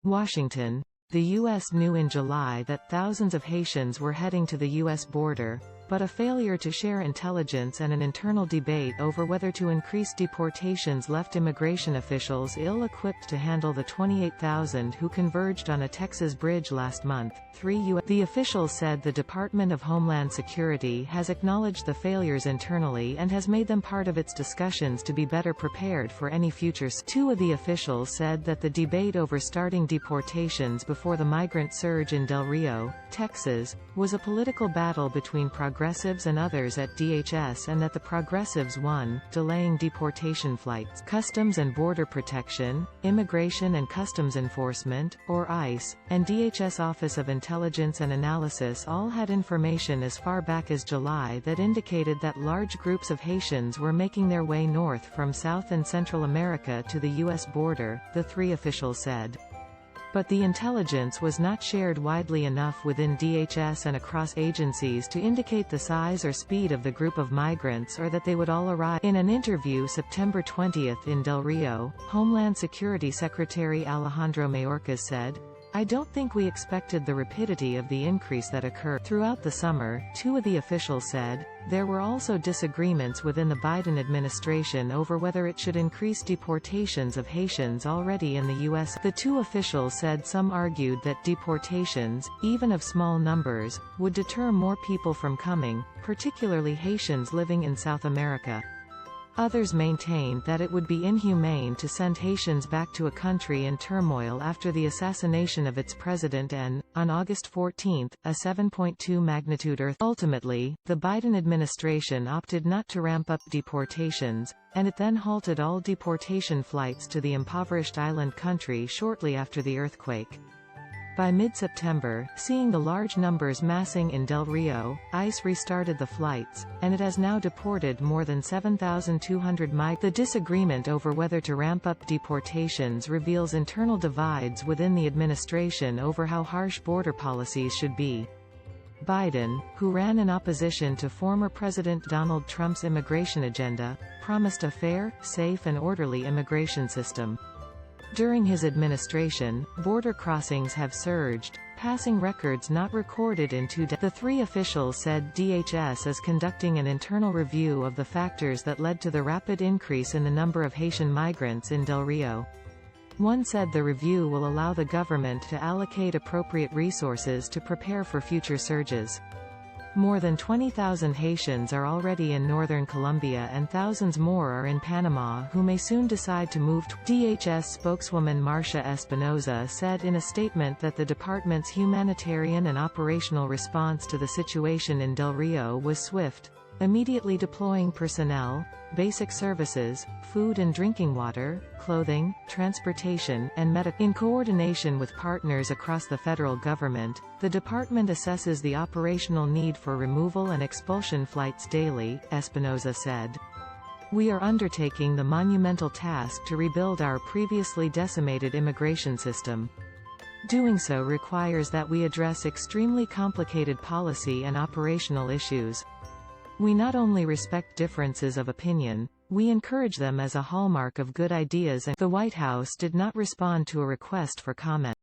Washington. The U.S. knew in July that thousands of Haitians were heading to the U.S. border, but a failure to share intelligence and an internal debate over whether to increase deportations left immigration officials ill-equipped to handle the 28,000 who converged on a Texas bridge last month. The officials said the Department of Homeland Security has acknowledged the failures internally and has made them part of its discussions to be better prepared for any future. Two of the officials said that the debate over starting deportations before the migrant surge in Del Rio, Texas, was a political battle between progressives and others at DHS, and that the progressives won, delaying deportation flights. Customs and Border Protection, Immigration and Customs Enforcement, or ICE, and DHS Office of Intelligence and Analysis all had information as far back as July that indicated that large groups of Haitians were making their way north from South and Central America to the U.S. border, the three officials said. But the intelligence was not shared widely enough within DHS and across agencies to indicate the size or speed of the group of migrants or that they would all arrive. In an interview September 20 in Del Rio, Homeland Security Secretary Alejandro Mayorkas said, "I don't think we expected the rapidity of the increase that occurred." Throughout the summer, two of the officials said, there were also disagreements within the Biden administration over whether it should increase deportations of Haitians already in the U.S. The two officials said some argued that deportations, even of small numbers, would deter more people from coming, particularly Haitians living in South America. Others maintained that it would be inhumane to send Haitians back to a country in turmoil after the assassination of its president and, on August 14, a 7.2 magnitude earthquake. Ultimately, the Biden administration opted not to ramp up deportations, and it then halted all deportation flights to the impoverished island country shortly after the earthquake. By mid-September, seeing the large numbers massing in Del Rio, ICE restarted the flights, and it has now deported more than 7,200 migrants. The disagreement over whether to ramp up deportations reveals internal divides within the administration over how harsh border policies should be. Biden, who ran in opposition to former President Donald Trump's immigration agenda, promised a fair, safe and orderly immigration system. During his administration, border crossings have surged, passing records not recorded in 2 decades. The three officials said DHS is conducting an internal review of the factors that led to the rapid increase in the number of Haitian migrants in Del Rio. One said the review will allow the government to allocate appropriate resources to prepare for future surges. More than 20,000 Haitians are already in northern Colombia and thousands more are in Panama who may soon decide to move. DHS spokeswoman Marcia Espinoza said in a statement that the department's humanitarian and operational response to the situation in Del Rio was swift, immediately deploying personnel, basic services, food and drinking water, clothing, transportation, and medical. In coordination with partners across the federal government, the department assesses the operational need for removal and expulsion flights daily, Espinoza said. We are undertaking the monumental task to rebuild our previously decimated immigration system. Doing so requires that we address extremely complicated policy and operational issues. We not only respect differences of opinion, we encourage them as a hallmark of good ideas. And the White House did not respond to a request for comment.